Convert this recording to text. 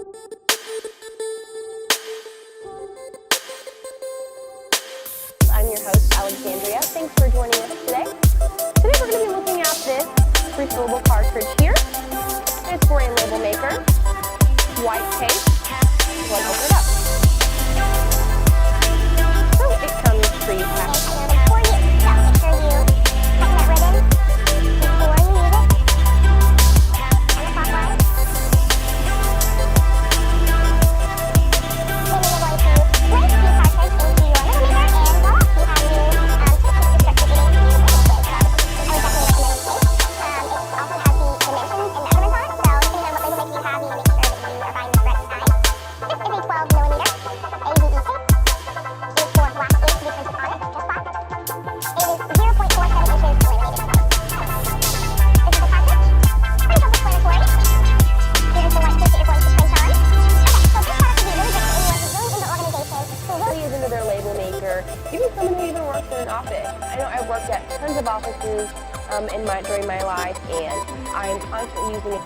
I'm your host, Alexandria. Thanks for joining us today. Today we're going to be looking at this refillable cartridge here. It's for a label maker. White case. Let's open it up. So it comes pre-packaged. Before you, make sure you tighten that ribbon before you use it. Counterclockwise. And then you're going to place the cartridge into your label maker and voila, you have your instructions reading to use it. I would definitely recommend this case. It also has the dimensions and measurements on it, so depending on what label maker you have, you need to make sure that you are buying the correct size. This is a 12 millimeter AVE tape. It is for black ink to be printed on it, just black. It is 0.47 inches laminated. This is the cartridge. Pretty self-explanatory. This is the white case that you're going to print on. Okay, so this product would be really good for anyone who's really into organization, who really Use into their label maker, even someone who even works in an office. I know I've worked at tons of offices during my life, and I'm constantly using it.